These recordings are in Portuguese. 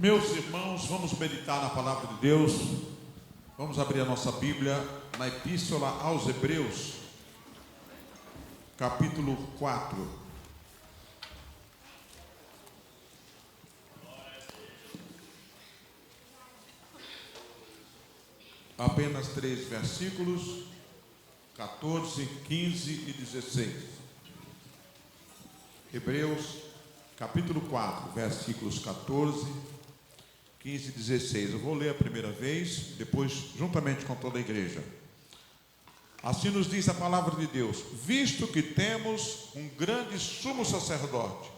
Meus irmãos, vamos meditar na palavra de Deus. Vamos abrir a nossa Bíblia na Epístola aos Hebreus, capítulo 4. Apenas 3 versículos, 14, 15 e 16. Hebreus, capítulo 4, versículos 14, 15 e 16. Eu vou ler a primeira vez, depois juntamente com toda a igreja. Assim nos diz a palavra de Deus: visto que temos um grande sumo sacerdote,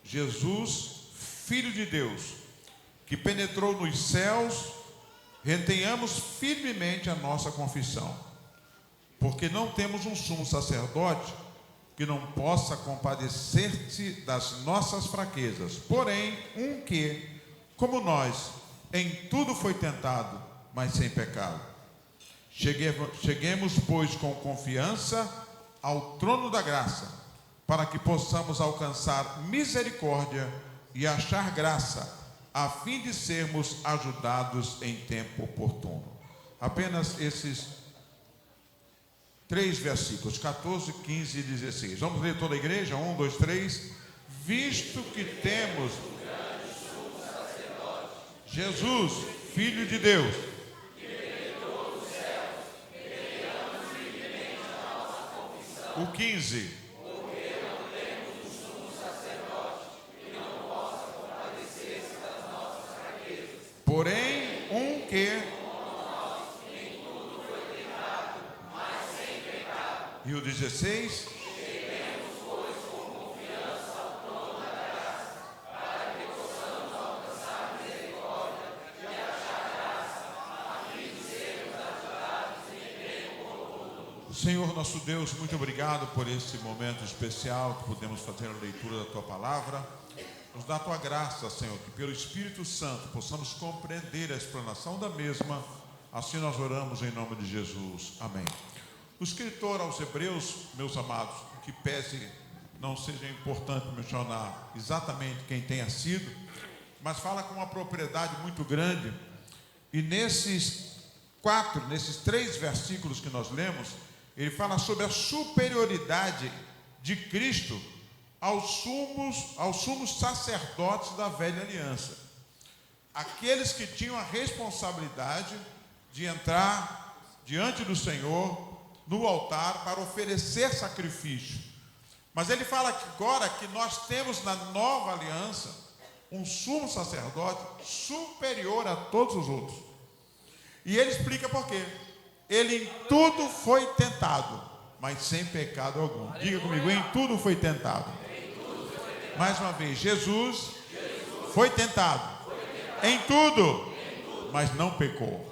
Jesus, Filho de Deus, que penetrou nos céus, retenhamos firmemente a nossa confissão, porque não temos um sumo sacerdote que não possa compadecer-se das nossas fraquezas, porém um que, como nós, em tudo foi tentado, mas sem pecado. Cheguemos, pois, com confiança ao trono da graça, para que possamos alcançar misericórdia e achar graça, a fim de sermos ajudados em tempo oportuno. Apenas esses 3 versículos, 14, 15 e 16. Vamos ler toda a igreja? 1, 2, 3. Visto que temos Jesus, Filho de Deus, o 15. Porém, um que e o 16. Senhor nosso Deus, muito obrigado por esse momento especial que podemos fazer a leitura da Tua Palavra. Nos dá a Tua graça, Senhor, que pelo Espírito Santo possamos compreender a explanação da mesma. Assim nós oramos em nome de Jesus. Amém. O escritor aos Hebreus, meus amados, que pese não seja importante mencionar exatamente quem tenha sido, mas fala com uma propriedade muito grande. E nesses 3 versículos que nós lemos, ele fala sobre a superioridade de Cristo aos sumos sacerdotes da velha aliança. Aqueles que tinham a responsabilidade de entrar diante do Senhor no altar para oferecer sacrifício. Mas ele fala agora que nós temos na nova aliança um sumo sacerdote superior a todos os outros. E ele explica por quê. Ele em tudo foi tentado, mas sem pecado algum. Diga comigo, em tudo foi tentado. Mais uma vez, Jesus foi tentado em tudo, mas não pecou.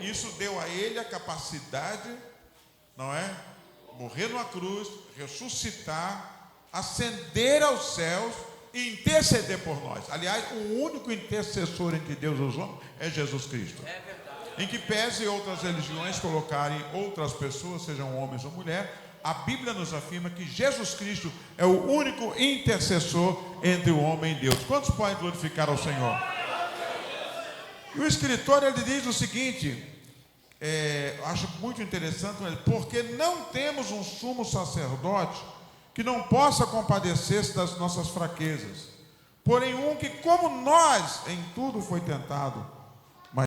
Isso deu a ele a capacidade, não é? Morrer numa cruz, ressuscitar, ascender aos céus e interceder por nós. Aliás, o único intercessor entre Deus e os homens é Jesus Cristo. Em que pese outras religiões colocarem outras pessoas, sejam homens ou mulheres, a Bíblia nos afirma que Jesus Cristo é o único intercessor entre o homem e Deus. Quantos podem glorificar ao Senhor? E o escritor, ele diz o seguinte, acho muito interessante, porque não temos um sumo sacerdote que não possa compadecer-se das nossas fraquezas, porém um que, como nós, em tudo foi tentado, mas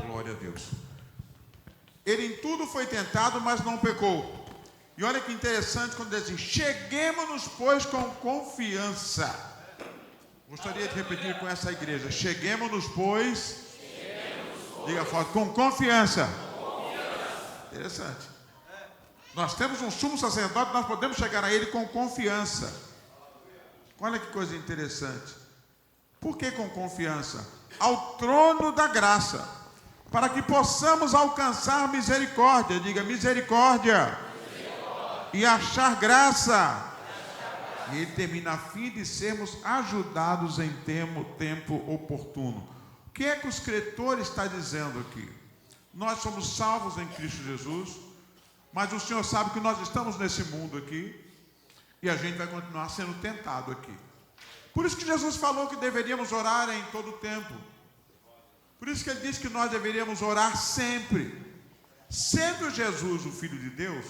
glória a Deus. Ele em tudo foi tentado, mas não pecou. E olha que interessante quando diz assim: cheguemos-nos, pois, com confiança. Gostaria de repetir com essa igreja: cheguemos-nos, pois, diga forte, com confiança. Interessante. Nós temos um sumo sacerdote, nós podemos chegar a ele com confiança. Olha que coisa interessante. Por que com confiança? Ao trono da graça, para que possamos alcançar misericórdia. Diga misericórdia. e achar graça. E ele termina: a fim de sermos ajudados em tempo oportuno. O que é que o escritor está dizendo aqui? Nós somos salvos em Cristo Jesus, mas o Senhor sabe que nós estamos nesse mundo aqui e a gente vai continuar sendo tentado aqui. Por isso que Jesus falou que deveríamos orar em todo o tempo. Por isso que ele disse que nós deveríamos orar sempre. Sendo Jesus o Filho de Deus,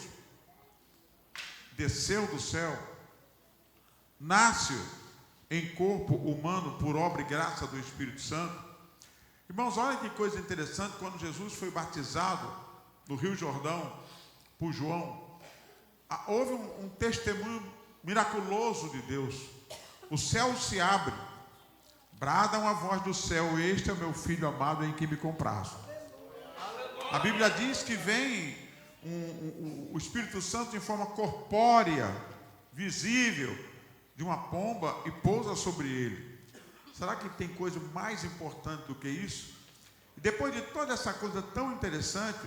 desceu do céu, nasce em corpo humano por obra e graça do Espírito Santo. Irmãos, olha que coisa interessante. Quando Jesus foi batizado no Rio Jordão por João, houve um testemunho miraculoso de Deus. O céu se abre, brada uma voz do céu: este é o meu filho amado em quem me comprazo. A Bíblia diz que vem o Espírito Santo em forma corpórea, visível, de uma pomba e pousa sobre ele. Será que tem coisa mais importante do que isso? E depois de toda essa coisa tão interessante,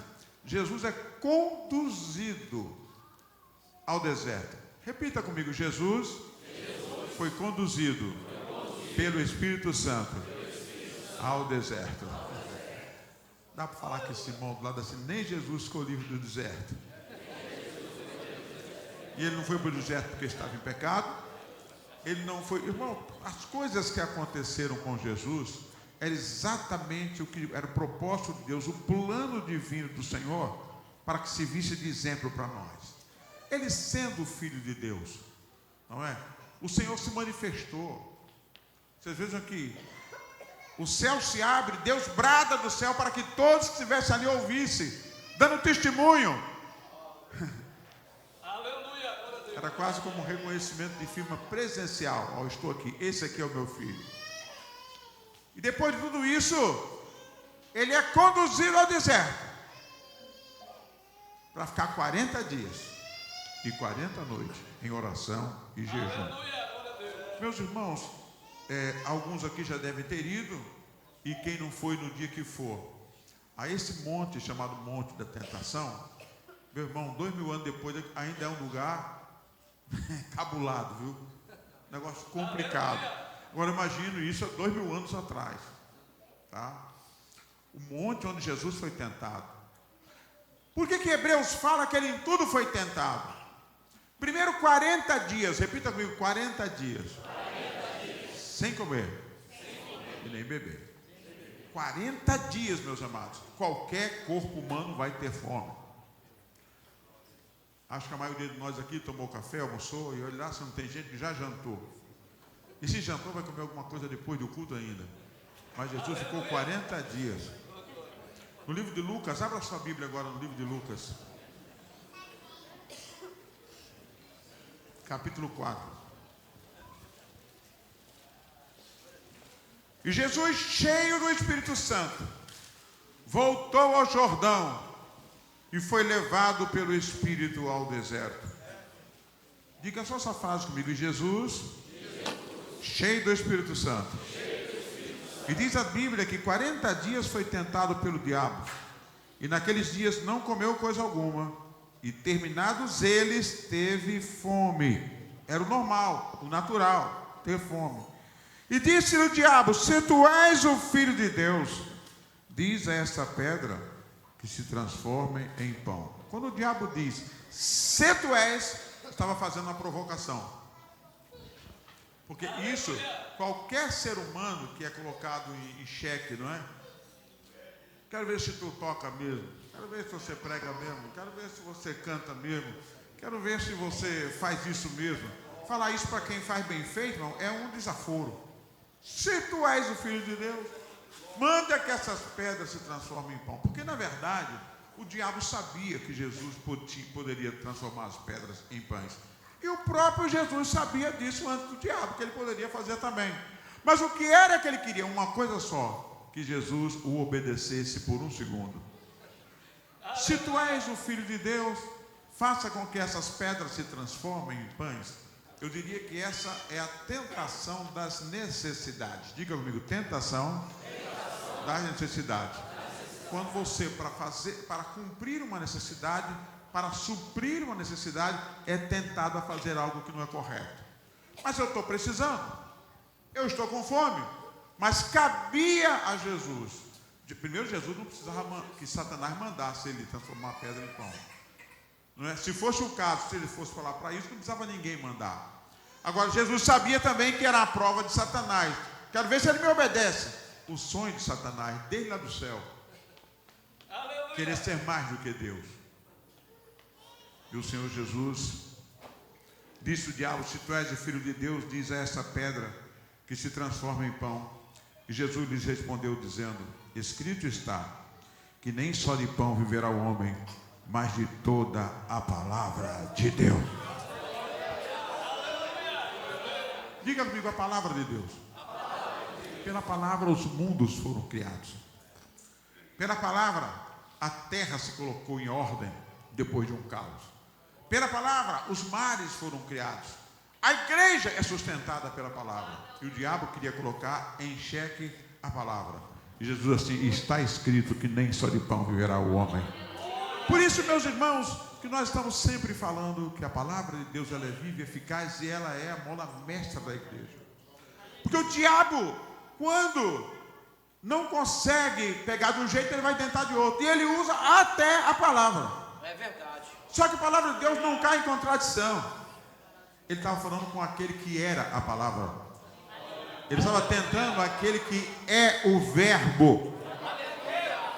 Jesus é conduzido ao deserto. Repita comigo: Jesus foi conduzido pelo Espírito Santo ao deserto. Dá para falar que esse irmão do lado assim: nem Jesus ficou livre do deserto. E ele não foi para o deserto porque estava em pecado. Ele não foi, irmão, as coisas que aconteceram com Jesus era exatamente o que era o propósito de Deus, o plano divino do Senhor, para que se visse de exemplo para nós. Ele sendo o Filho de Deus, não é? O Senhor se manifestou. Vocês vejam aqui, o céu se abre, Deus brada do céu para que todos que estivessem ali ouvissem, dando testemunho. Era quase como um reconhecimento de firma presencial. Eu estou aqui, esse aqui é o meu filho. E depois de tudo isso, ele é conduzido ao deserto para ficar 40 dias e 40 noites em oração e jejum. Meus irmãos, alguns aqui já devem ter ido, e quem não foi no dia que for a esse monte chamado Monte da Tentação, meu irmão, 2000 anos depois ainda é um lugar cabulado, viu? Negócio complicado. Agora imagino isso há 2000 anos atrás, tá? O monte onde Jesus foi tentado. Por que Hebreus fala que ele em tudo foi tentado? Primeiro 40 dias, repita comigo: 40 dias. 40 dias. Sem comer e nem beber. 40 dias, meus amados. Qualquer corpo humano vai ter fome. Acho que a maioria de nós aqui tomou café, almoçou, e olha lá se não tem gente que já jantou. E se jantou, vai comer alguma coisa depois do culto ainda. Mas Jesus ficou 40 dias. No livro de Lucas, abra sua Bíblia agora no livro de Lucas. Capítulo 4. E Jesus, cheio do Espírito Santo, voltou ao Jordão e foi levado pelo Espírito ao deserto. Diga só essa frase comigo: e Jesus, cheio do Espírito Santo. E diz a Bíblia que 40 dias foi tentado pelo diabo, e naqueles dias não comeu coisa alguma, e terminados eles, teve fome. Era o normal, o natural, ter fome. E disse-lhe o diabo: se tu és o Filho de Deus, diz a essa pedra que se transformem em pão. Quando o diabo diz se tu és, estava fazendo uma provocação. Porque isso, qualquer ser humano que é colocado em xeque, não é? Quero ver se tu toca mesmo, quero ver se você prega mesmo, quero ver se você canta mesmo, quero ver se você faz isso mesmo. Falar isso para quem faz bem feito, irmão, é um desaforo. Se tu és o Filho de Deus, manda que essas pedras se transformem em pão. Porque na verdade o diabo sabia que Jesus poderia transformar as pedras em pães. E o próprio Jesus sabia disso antes do diabo, que ele poderia fazer também. Mas o que era que ele queria? Uma coisa só: que Jesus o obedecesse por um segundo. Se tu és o Filho de Deus, faça com que essas pedras se transformem em pães. Eu diria que essa é a tentação das necessidades. Diga comigo: tentação das necessidades. Quando você, para cumprir uma necessidade, para suprir uma necessidade, é tentado a fazer algo que não é correto. Mas eu estou precisando, eu estou com fome, mas cabia a Jesus. Primeiro, Jesus não precisava que Satanás mandasse ele transformar a pedra em pão. Não é? Se fosse o caso, se ele fosse falar para isso, não precisava ninguém mandar. Agora, Jesus sabia também que era a prova de Satanás. Quero ver se ele me obedece. O sonho de Satanás, desde lá do céu, querer ser mais do que Deus. E o Senhor Jesus disse ao diabo: se tu és o filho de Deus, diz a essa pedra que se transforma em pão. E Jesus lhes respondeu dizendo: escrito está, que nem só de pão viverá o homem, mas de toda a palavra de Deus. Diga comigo: a palavra de Deus. Pela palavra os mundos foram criados. Pela palavra a terra se colocou em ordem depois de um caos. Pela palavra os mares foram criados. A igreja é sustentada pela palavra. E o diabo queria colocar em xeque a palavra. E Jesus assim: está escrito que nem só de pão viverá o homem. Por isso, meus irmãos, que nós estamos sempre falando que a palavra de Deus, ela é viva e eficaz, e ela é a mola mestra da igreja. Porque o diabo, quando não consegue pegar de um jeito, ele vai tentar de outro. E ele usa até a palavra. É verdade. Só que a palavra de Deus não cai em contradição. Ele estava falando com aquele que era a palavra. Ele estava tentando aquele que é o verbo.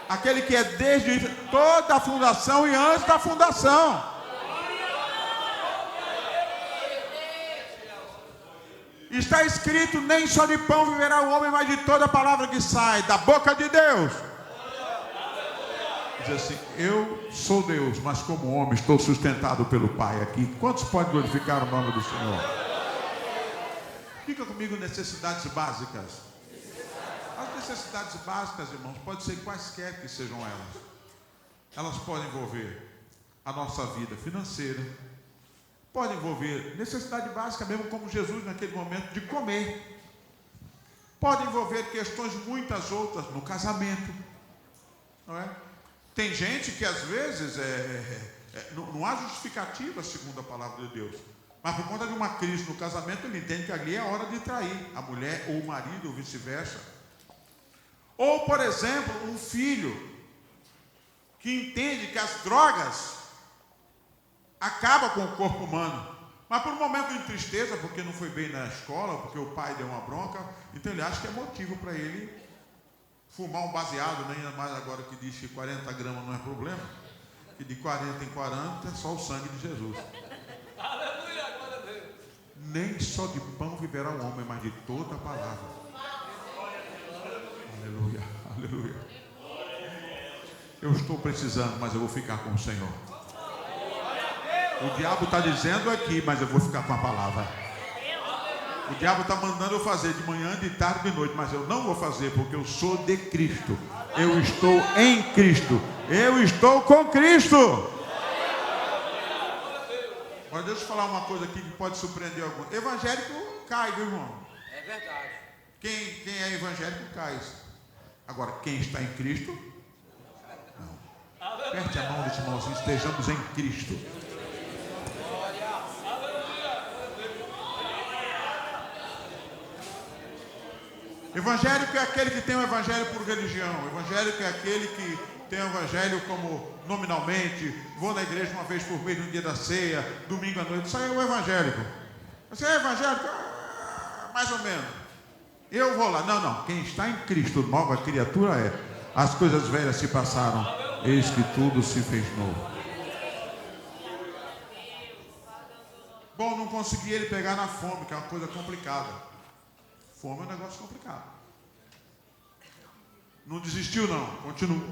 Aquele que é desde toda a fundação e antes da fundação. Está escrito: nem só de pão viverá o homem, mas de toda a palavra que sai da boca de Deus. Diz assim: eu sou Deus, mas como homem estou sustentado pelo Pai aqui. Quantos podem glorificar o nome do Senhor? Fica comigo: necessidades básicas. As necessidades básicas, irmãos, podem ser quaisquer que sejam elas. Elas podem envolver a nossa vida financeira, podem envolver necessidade básica mesmo, como Jesus naquele momento, de comer. Pode envolver questões muitas outras no casamento, não é? Tem gente que às vezes não há justificativa segundo a palavra de Deus, mas por conta de uma crise no casamento, ele entende que ali é a hora de trair a mulher ou o marido, ou vice-versa. Ou, por exemplo, um filho que entende que as drogas acabam com o corpo humano, mas por um momento de tristeza, porque não foi bem na escola, porque o pai deu uma bronca, então ele acha que é motivo para ele fumar um baseado, nem mais agora que diz que 40 gramas não é problema, que de 40 em 40 é só o sangue de Jesus. Aleluia, glória a Deus. Nem só de pão viverá o homem, mas de toda a palavra. Aleluia, aleluia. Eu estou precisando, mas eu vou ficar com o Senhor. O diabo está dizendo aqui, mas eu vou ficar com a palavra. O diabo está mandando eu fazer de manhã, de tarde, de noite, mas eu não vou fazer, porque eu sou de Cristo. Eu estou em Cristo. Eu estou com Cristo. Agora deixa eu falar uma coisa aqui que pode surpreender alguns. Evangélico cai, viu, irmão? É verdade. Quem é evangélico cai. Agora, quem está em Cristo? Não. Aperte a mão desse irmão assim: estejamos em Cristo. Evangélico é aquele que tem o evangelho por religião. Evangélico é aquele que tem o evangelho como nominalmente. Vou na igreja uma vez por mês no dia da ceia, domingo à noite. Isso aí é o evangélico. Você é evangélico? Mais ou menos. Eu vou lá. Não. Quem está em Cristo, nova criatura é. As coisas velhas se passaram, eis que tudo se fez novo. Bom, não consegui ele pegar na fome, que é uma coisa complicada. Fome é um negócio complicado. Não desistiu não, continua.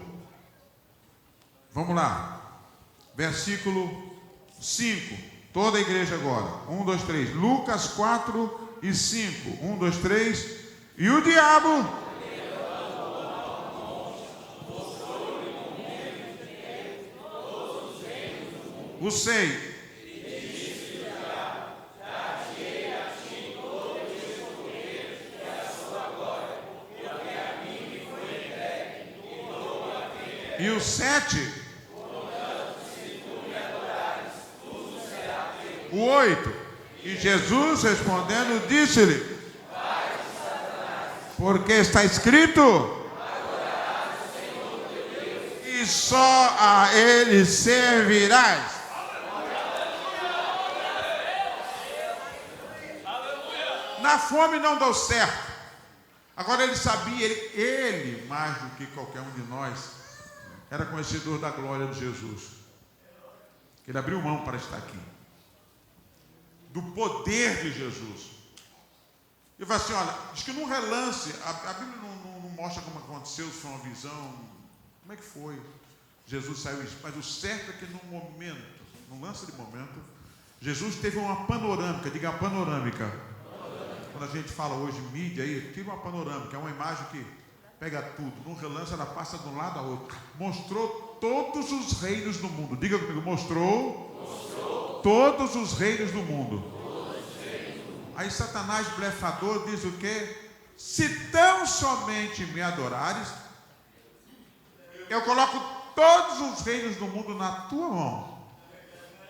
Vamos lá. Versículo 5. Toda a igreja agora. 1, 2, 3. Lucas 4 e 5. 1, 2, 3. E o diabo... O 6. E o 7. O 8. E Jesus respondendo disse-lhe: porque está escrito: e só a ele servirás. Na fome não deu certo. Agora ele sabia, ele mais do que qualquer um de nós, era conhecedor da glória de Jesus. Ele abriu mão para estar aqui. Do poder de Jesus. Ele fala assim, olha, diz que num relance, a Bíblia não mostra como aconteceu, se foi uma visão, como é que foi. Jesus saiu isso, mas o certo é que num momento, num lance de momento, Jesus teve uma panorâmica, diga panorâmica. Quando a gente fala hoje mídia aí, tira uma panorâmica, é uma imagem que pega tudo. Num relance ela passa de um lado ao outro. Mostrou todos os reinos do mundo. Diga comigo, mostrou todos os reinos do mundo. Aí Satanás, blefador, diz o quê? Se tão somente me adorares, eu coloco todos os reinos do mundo na tua mão.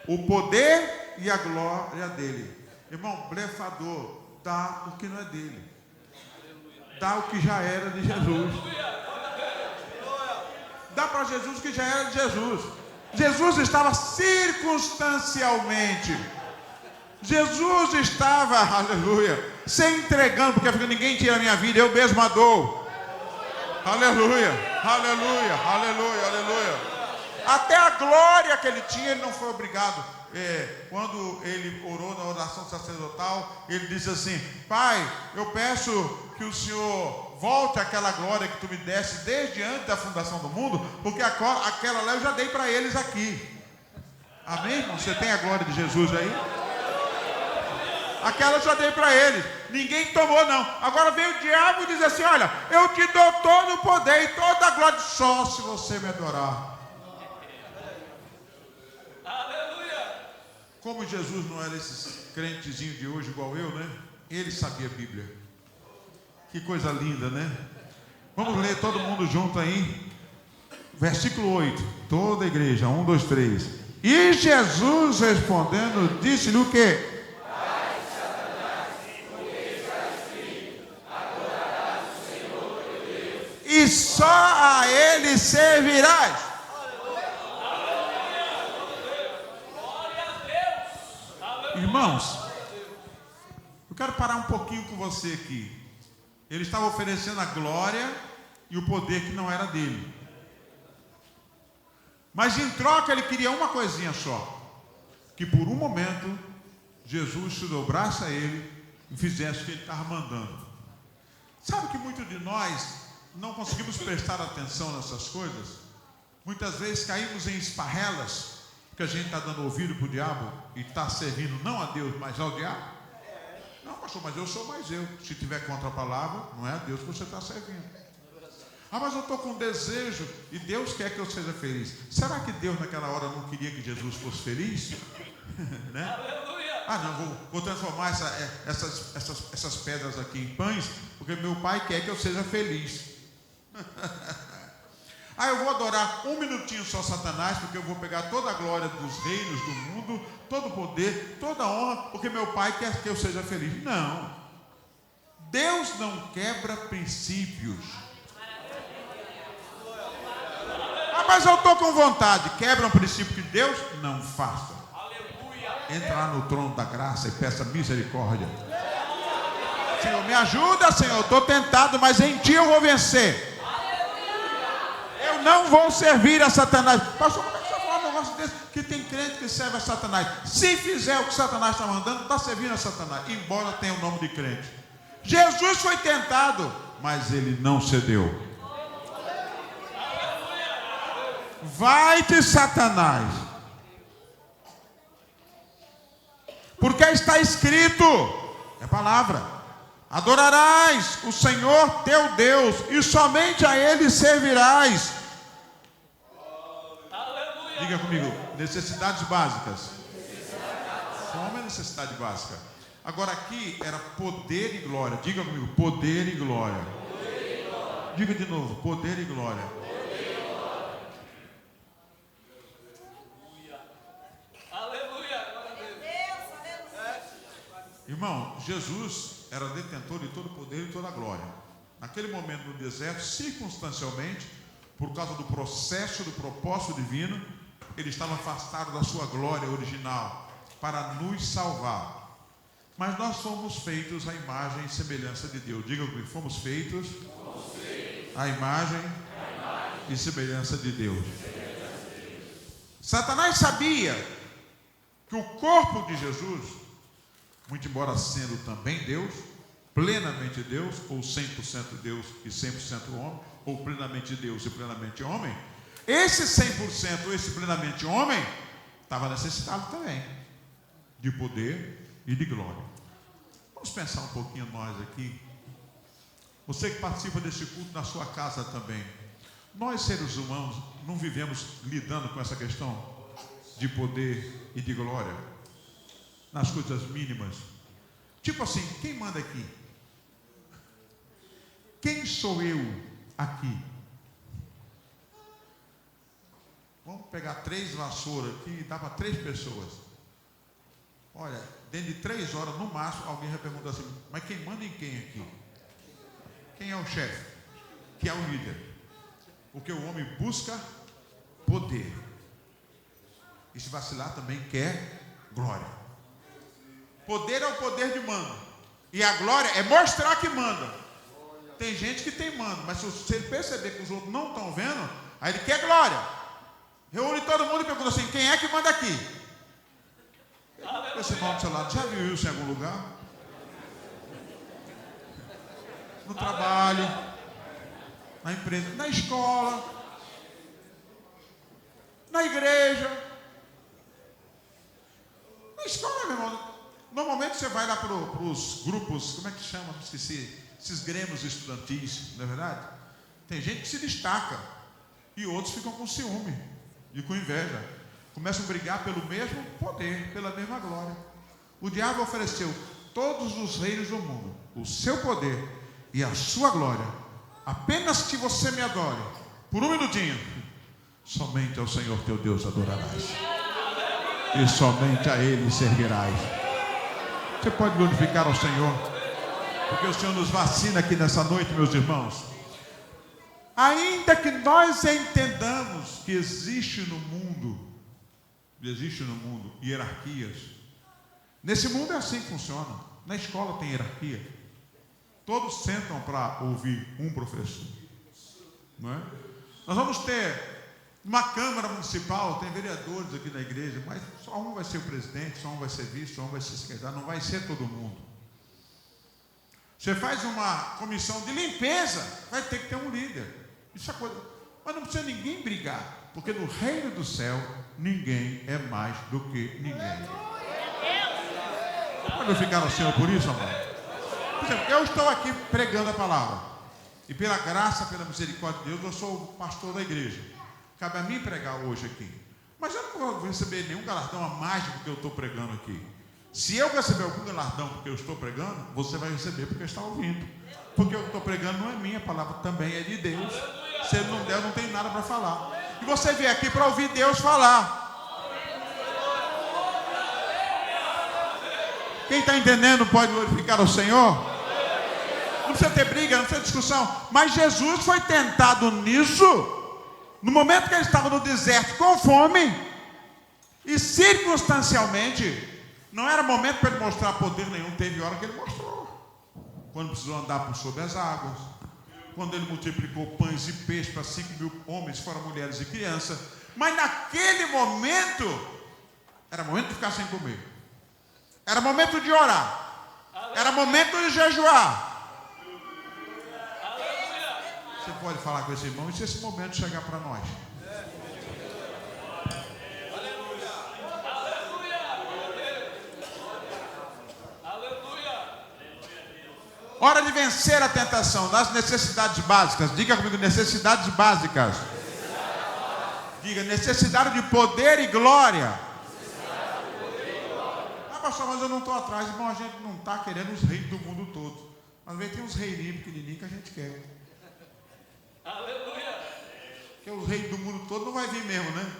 O poder e a glória dele. Irmão, blefador, dá o que não é dele. Dá o que já era de Jesus. Dá para Jesus o que já era de Jesus. Jesus estava circunstancialmente. Jesus estava, aleluia, se entregando, porque ninguém tira a minha vida, eu mesmo a dou. Aleluia, aleluia, aleluia, aleluia. Até a glória que ele tinha, ele não foi obrigado. Quando ele orou na oração sacerdotal, ele disse assim: Pai, eu peço que o Senhor volte àquela glória que tu me desse desde antes da fundação do mundo, porque aquela lá eu já dei para eles aqui. Amém, irmão? Você tem a glória de Jesus aí? Aquela eu já dei para eles. Ninguém tomou não. Agora vem o diabo e diz assim: olha, eu te dou todo o poder e toda a glória, só se você me adorar. Como Jesus não era esses crentezinhos de hoje igual eu, né? Ele sabia a Bíblia. Que coisa linda, né? Vamos ler todo mundo junto aí. Versículo 8. Toda a igreja. 1, 2, 3. E Jesus respondendo, disse-lhe o quê? Vai, Satanás, porque está escrito: adorarás o Senhor teu Deus. E só a ele servirás. Irmãos, eu quero parar um pouquinho com você aqui. Ele estava oferecendo a glória e o poder que não era dele. Mas em troca ele queria uma coisinha só: que por um momento Jesus se dobrasse a ele e fizesse o que ele estava mandando. Sabe que muitos de nós não conseguimos prestar atenção nessas coisas? Muitas vezes caímos em esparrelas, porque a gente está dando ouvido para o diabo e está servindo não a Deus, mas ao diabo. Não, pastor, mas eu sou mais eu. Se tiver contra a palavra, não é a Deus que você está servindo. Ah, mas eu estou com desejo e Deus quer que eu seja feliz. Será que Deus naquela hora não queria que Jesus fosse feliz? Né? Ah, não, vou transformar essas pedras aqui em pães, porque meu pai quer que eu seja feliz. Ah, eu vou adorar um minutinho só Satanás, porque eu vou pegar toda a glória dos reinos do mundo, todo o poder, toda a honra, porque meu pai quer que eu seja feliz. Não. Deus não quebra princípios. Ah, mas eu estou com vontade. Quebra um princípio que Deus não faça. Entra lá no trono da graça e peça misericórdia. Senhor, me ajuda, Senhor. Eu estou tentado, mas em Ti eu vou vencer. Eu não vou servir a Satanás. Pastor, como é que você fala um negócio desse? Que tem crente que serve a Satanás. Se fizer o que Satanás está mandando, está servindo a Satanás, embora tenha o nome de crente. Jesus foi tentado, mas ele não cedeu. Vai-te, Satanás, porque está escrito, é palavra: adorarás o Senhor teu Deus e somente a Ele servirás. Aleluia. Diga comigo, necessidades básicas. Fome é necessidade básica. Agora aqui era poder e glória. Diga comigo, poder e glória. Poder e glória. Diga de novo, poder e glória. Irmão, Jesus era detentor de todo o poder e toda a glória. Naquele momento no deserto, circunstancialmente, por causa do processo do propósito divino, ele estava afastado da sua glória original para nos salvar. Mas nós fomos feitos à imagem e semelhança de Deus. Diga comigo, fomos feitos à imagem e semelhança de Deus. Satanás sabia que o corpo de Jesus, muito embora sendo também Deus, plenamente Deus, ou 100% Deus e 100% homem, ou plenamente Deus e plenamente homem, esse 100%, esse plenamente homem, estava necessitado também de poder e de glória. Vamos pensar um pouquinho nós aqui. Você que participa desse culto na sua casa também. Nós, seres humanos, não vivemos lidando com essa questão de poder e de glória nas coisas mínimas. Tipo assim, quem manda aqui? Quem sou eu aqui? Vamos pegar 3 vassouras aqui e dá para 3 pessoas. Olha, dentro de 3 horas, no máximo, alguém vai perguntar assim, mas quem manda em quem aqui? Quem é o chefe? Quem é o líder? Porque o homem busca poder. E se vacilar também quer glória. Poder é o poder de mando. E a glória é mostrar que manda. Tem gente que tem mando, mas se ele perceber que os outros não estão vendo, aí ele quer glória. Reúne todo mundo e pergunta assim, quem é que manda aqui? Esse irmão do seu lado, já viu isso em algum lugar? No trabalho, na empresa, na escola, na igreja. Na escola, meu irmão, normalmente você vai lá para os grupos, como é que chama? Não esqueci, esses grêmios estudantis, não é verdade? Tem gente que se destaca e outros ficam com ciúme e com inveja. Começam a brigar pelo mesmo poder, pela mesma glória. O diabo ofereceu todos os reinos do mundo, o seu poder e a sua glória, apenas que você me adore, por um minutinho, somente ao Senhor teu Deus adorarás, e somente a Ele servirás. Você pode glorificar ao Senhor, porque o Senhor nos vacina aqui nessa noite, meus irmãos. Ainda que nós entendamos que existe no mundo hierarquias. Nesse mundo é assim que funciona. Na escola tem hierarquia. Todos sentam para ouvir um professor, não é? Nós vamos ter uma Câmara Municipal, tem vereadores aqui na igreja, mas só um vai ser o presidente, só um vai ser vice, só um vai ser secretário, não vai ser todo mundo. Você faz uma comissão de limpeza, vai ter que ter um líder. Isso é coisa. Mas não precisa ninguém brigar, porque no reino do céu ninguém é mais do que ninguém. Pode ficar no Senhor por isso, amor? Por exemplo, eu estou aqui pregando a palavra, e pela graça, pela misericórdia de Deus, eu sou o pastor da igreja. Cabe a mim pregar hoje aqui. Mas eu não vou receber nenhum galardão a mais do que eu estou pregando aqui. Se eu receber algum galardão porque eu estou pregando, você vai receber porque está ouvindo. Porque o que eu estou pregando não é minha palavra, também é de Deus. Se ele não der, eu não tenho nada para falar. E você veio aqui para ouvir Deus falar. Quem está entendendo pode glorificar o Senhor? Não precisa ter briga, não precisa ter discussão. Mas Jesus foi tentado nisso, no momento que ele estava no deserto com fome, e circunstancialmente, não era momento para ele mostrar poder nenhum. Teve hora que ele mostrou. Quando precisou andar por sobre as águas, quando ele multiplicou pães e peixes para 5.000 homens, fora mulheres e crianças. Mas naquele momento, era momento de ficar sem comer. Era momento de orar. Era momento de jejuar. Você pode falar com esse irmão, e se esse momento chegar para nós? Hora de vencer a tentação nas necessidades básicas. Diga comigo, necessidades básicas. Diga, necessidade de poder e glória. Ah, pastor, mas eu não estou atrás. Irmão, a gente não está querendo os reis do mundo todo. Mas vem, tem uns reininhos pequenininhos que a gente quer. Aleluia. Porque o rei do mundo todo não vai vir mesmo, né?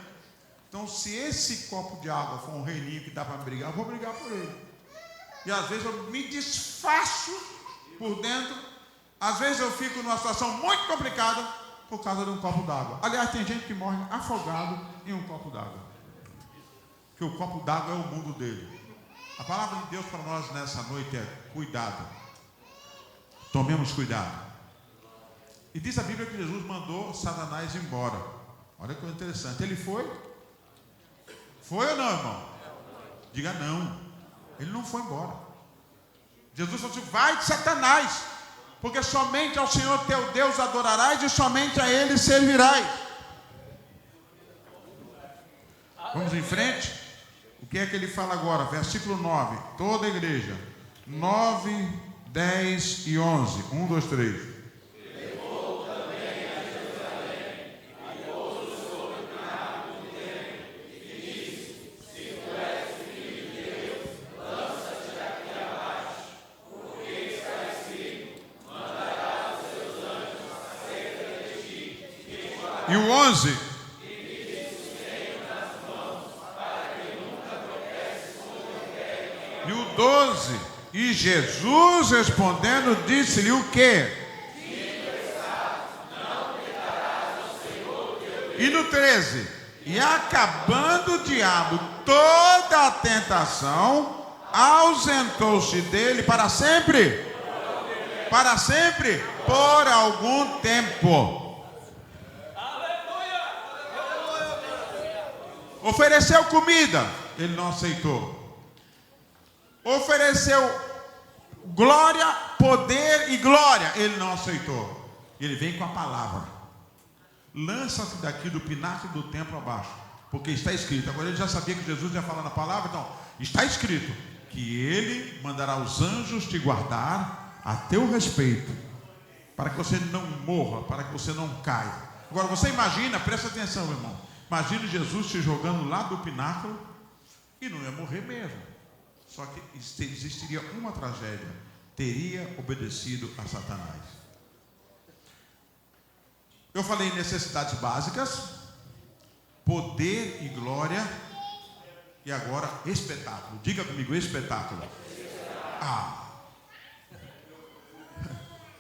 Então, se esse copo de água for um reininho que dá para brigar, eu vou brigar por ele. E às vezes eu me desfaço por dentro. Às vezes eu fico numa situação muito complicada por causa de um copo d'água. Aliás, tem gente que morre afogado em um copo d'água. Porque o copo d'água é o mundo dele. A palavra de Deus para nós nessa noite é cuidado. Tomemos cuidado. E diz a Bíblia que Jesus mandou Satanás embora. Olha que coisa interessante. Ele foi? Foi ou não, irmão? Diga não. Ele não foi embora. Jesus falou assim: vai de Satanás, porque somente ao Senhor teu Deus adorarás e somente a Ele servirás. Vamos em frente? O que é que ele fala agora? Versículo 9. Toda a igreja. 9, 10 e 11. 1, 2, 3. E o 11. E o 12. E Jesus respondendo disse-lhe o quê? E no 13. E acabando o diabo toda a tentação, ausentou-se dele para sempre. Para sempre, por algum tempo. Ofereceu comida, ele não aceitou. Ofereceu glória, poder e glória, ele não aceitou. Ele vem com a palavra. Lança-se daqui do pináculo do templo abaixo, porque está escrito. Agora ele já sabia que Jesus ia falar na palavra, então está escrito que ele mandará os anjos te guardar a teu respeito, para que você não morra, para que você não caia. Agora você imagina, presta atenção, irmão. Imagine Jesus se jogando lá do pináculo e não ia morrer mesmo. Só que existiria uma tragédia: teria obedecido a Satanás. Eu falei necessidades básicas, poder e glória, e agora espetáculo. Diga comigo, espetáculo.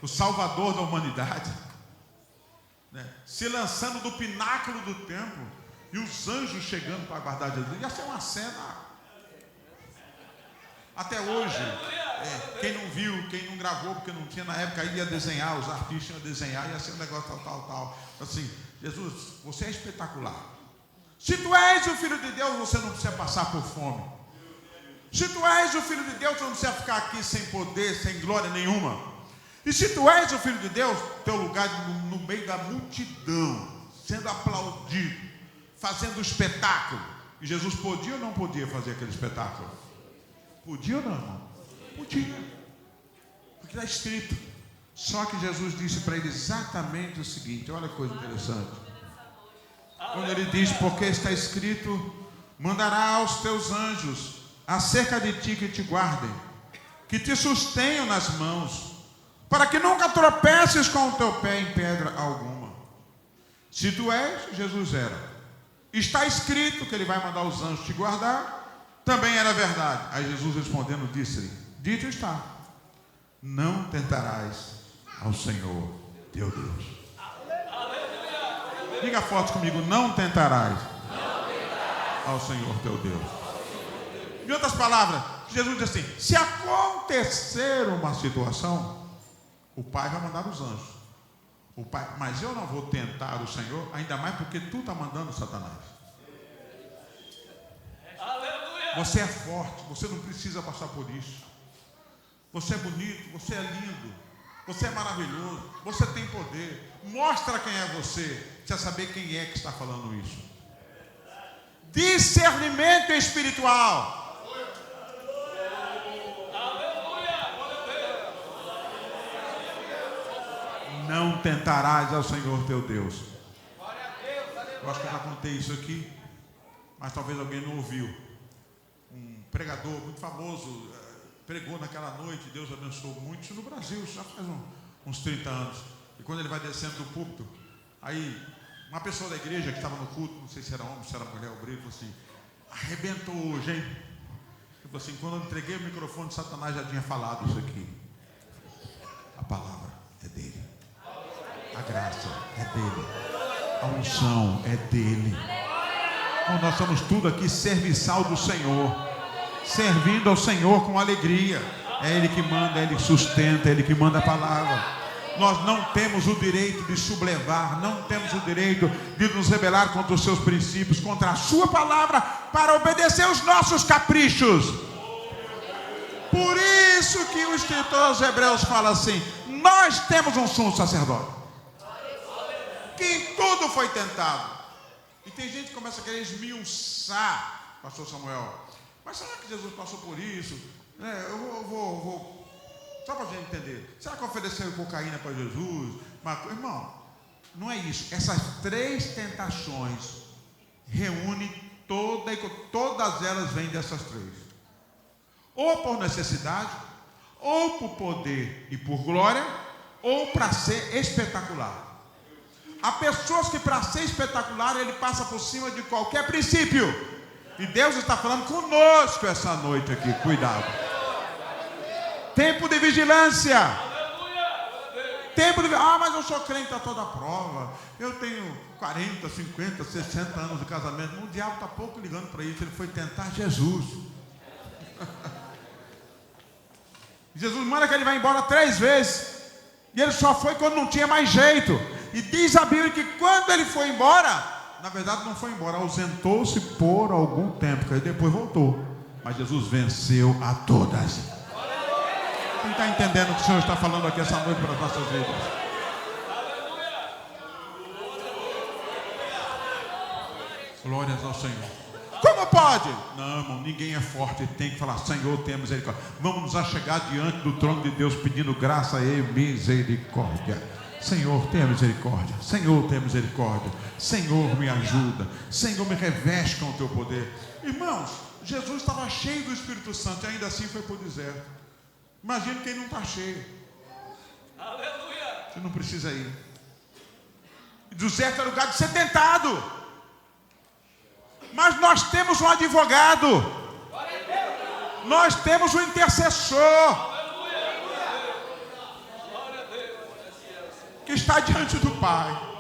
O Salvador da humanidade, né, se lançando do pináculo do templo e os anjos chegando para guardar Jesus. Ia ser uma cena. Até hoje, quem não viu, quem não gravou, porque não tinha na época, ia desenhar, os artistas iam desenhar, ia ser um negócio tal. Assim, Jesus, você é espetacular. Se tu és o Filho de Deus, você não precisa passar por fome. Se tu és o Filho de Deus, você não precisa ficar aqui sem poder, sem glória nenhuma. E se tu és o Filho de Deus, teu lugar no meio da multidão, sendo aplaudido, fazendo espetáculo. E Jesus podia ou não podia fazer aquele espetáculo? Podia ou não, irmão? Podia. Porque está escrito. Só que Jesus disse para ele exatamente o seguinte: olha que coisa interessante. Quando ele diz: porque está escrito, mandará aos teus anjos acerca de ti que te guardem, que te sustenham nas mãos, para que nunca tropeces com o teu pé em pedra alguma. Se tu és, Jesus era. Está escrito que ele vai mandar os anjos te guardar. Também era verdade. Aí Jesus respondendo disse-lhe: dito está, não tentarás ao Senhor teu Deus. Diga forte comigo: não tentarás ao Senhor teu Deus. Em outras palavras, Jesus diz assim: se acontecer uma situação, o Pai vai mandar os anjos. O Pai, mas eu não vou tentar o Senhor, ainda mais porque tu está mandando Satanás. Você é forte, você não precisa passar por isso. Você é bonito, você é lindo, você é maravilhoso, você tem poder. Mostra quem é você, precisa saber quem é que está falando isso. Discernimento espiritual. Não tentarás ao Senhor teu Deus. Eu acho que eu já contei isso aqui, mas talvez alguém não ouviu. Um pregador muito famoso pregou naquela noite, Deus abençoou muitos no Brasil, já faz uns 30 anos. E quando ele vai descendo do púlpito, aí uma pessoa da igreja que estava no culto, não sei se era homem, se era mulher, o brito, falou assim: arrebentou hoje, hein? Assim, quando eu entreguei o microfone, Satanás já tinha falado isso aqui. A palavra é dele. A graça é dele. A unção é dele. Então, nós somos tudo aqui serviçal do Senhor, servindo ao Senhor com alegria. É Ele que manda, é Ele que sustenta, é Ele que manda a palavra. Nós não temos o direito de sublevar, não temos o direito de nos rebelar contra os seus princípios, contra a sua palavra, para obedecer os nossos caprichos. Por isso que o escritor aos Hebreus fala assim: nós temos um sumo sacerdote, que em tudo foi tentado. E tem gente que começa a querer esmiuçar, pastor Samuel, mas será que Jesus passou por isso? Eu vou só para a gente entender. Será que ofereceram cocaína para Jesus? Mas, irmão, não é isso. Essas 3 tentações reúnem todas elas vêm dessas 3. Ou por necessidade, ou por poder e por glória, ou para ser espetacular. Há pessoas que para ser espetacular ele passa por cima de qualquer princípio. E Deus está falando conosco essa noite aqui. Cuidado. Tempo de vigilância. Tempo de... mas eu sou crente a toda prova. Eu tenho 40, 50, 60 anos de casamento. O diabo está pouco ligando para isso. Ele foi tentar Jesus. Jesus manda que ele vai embora 3 vezes. E ele só foi quando não tinha mais jeito. E diz a Bíblia que quando ele foi embora, na verdade não foi embora, ausentou-se por algum tempo, que aí depois voltou. Mas Jesus venceu a todas. Quem está entendendo o que o Senhor está falando aqui essa noite para as nossas vidas? Glórias ao Senhor. Como pode? Não, irmão, ninguém é forte. Tem que falar: Senhor, tenha misericórdia. Vamos nos achegar diante do trono de Deus pedindo graça e misericórdia. Senhor, tenha misericórdia. Senhor, tenha misericórdia. Senhor, me ajuda. Senhor, me reveste com o teu poder. Irmãos, Jesus estava cheio do Espírito Santo e ainda assim foi para o deserto. Imagina quem não está cheio. Aleluia. Você não precisa ir. O deserto é lugar de ser tentado. Mas nós temos um advogado. Nós temos um intercessor. Que está diante do Pai.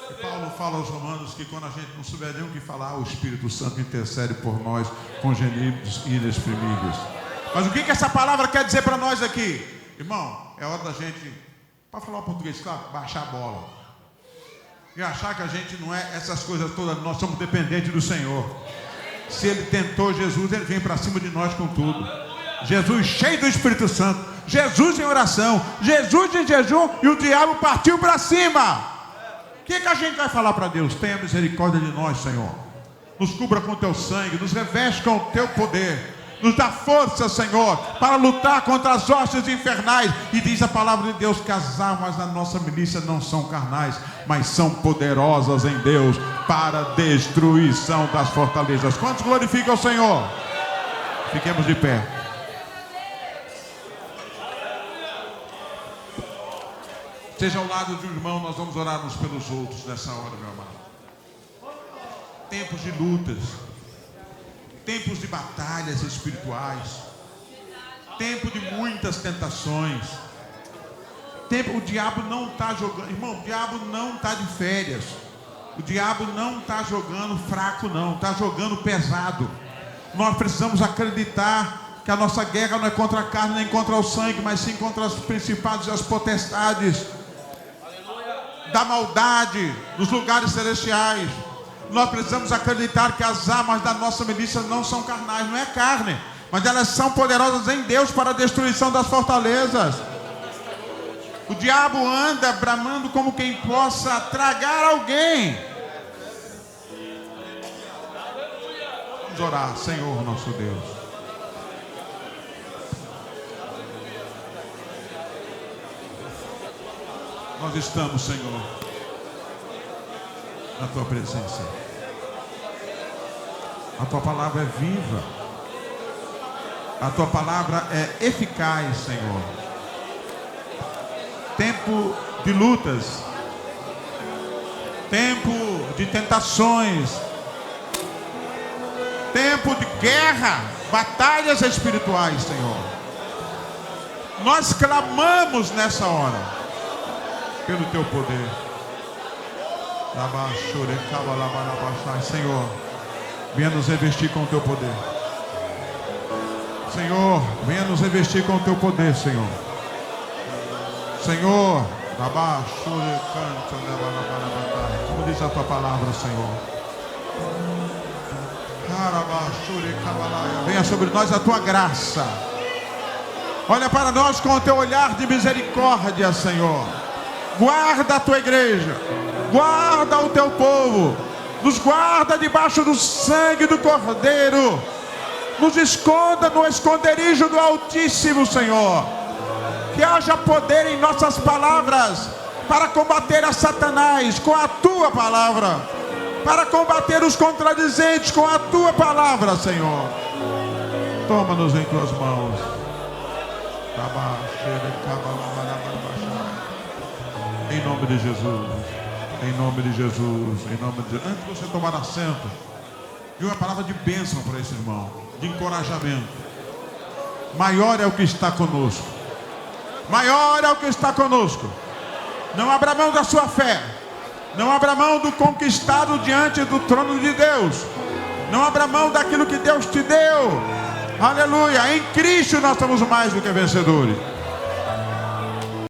E Paulo fala aos Romanos que quando a gente não souber nem o que falar, o Espírito Santo intercede por nós com gemidos inexprimíveis. Mas o que essa palavra quer dizer para nós aqui? Irmão, é hora da gente, para falar o português, claro, baixar a bola. E achar que a gente não é essas coisas todas, nós somos dependentes do Senhor. Se Ele tentou Jesus, Ele vem para cima de nós com tudo. Jesus cheio do Espírito Santo, Jesus em oração, Jesus em jejum, e o diabo partiu para cima. O que a gente vai falar para Deus? Tenha misericórdia de nós, Senhor. Nos cubra com o teu sangue, nos reveste com o teu poder, nos dá força, Senhor, para lutar contra as hostes infernais. E diz a palavra de Deus que as armas da nossa milícia não são carnais, mas são poderosas em Deus para a destruição das fortalezas. Quantos glorificam o Senhor? Fiquemos de pé. Seja ao lado de um irmão, nós vamos orar uns pelos outros nessa hora, meu amado. Tempos de lutas, tempos de batalhas espirituais, tempo de muitas tentações. O diabo não está jogando, irmão, o diabo não está de férias. O diabo não está jogando fraco, não, está jogando pesado. Nós precisamos acreditar que a nossa guerra não é contra a carne nem contra o sangue, mas sim contra os principados e as potestades da maldade nos lugares celestiais. Nós precisamos acreditar que as armas da nossa milícia não são carnais, não é carne, mas elas são poderosas em Deus para a destruição das fortalezas. O diabo anda bramando como quem possa tragar alguém. Vamos orar. Senhor nosso Deus, nós estamos, Senhor, na Tua presença. A Tua palavra é viva. A Tua palavra é eficaz, Senhor. Tempo de lutas, tempo de tentações, tempo de guerra, batalhas espirituais, Senhor. Nós clamamos nessa hora pelo teu poder. Senhor, venha nos revestir com o teu poder. Senhor, venha nos revestir com o teu poder, Senhor. Senhor, como diz a tua palavra, Senhor. Venha sobre nós a tua graça. Olha para nós com o teu olhar de misericórdia, Senhor. Guarda a tua igreja. Guarda o teu povo. Nos guarda debaixo do sangue do Cordeiro. Nos esconda no esconderijo do Altíssimo, Senhor. Que haja poder em nossas palavras para combater a Satanás com a tua palavra. Para combater os contradizentes com a tua palavra, Senhor. Toma-nos em tuas mãos. Em nome de Jesus. Em nome de Jesus. Em nome de Jesus. Antes de você tomar assento, de uma palavra de bênção para esse irmão, de encorajamento. Maior é o que está conosco. Maior é o que está conosco. Não abra mão da sua fé. Não abra mão do conquistado diante do trono de Deus. Não abra mão daquilo que Deus te deu. Aleluia. Em Cristo nós somos mais do que vencedores.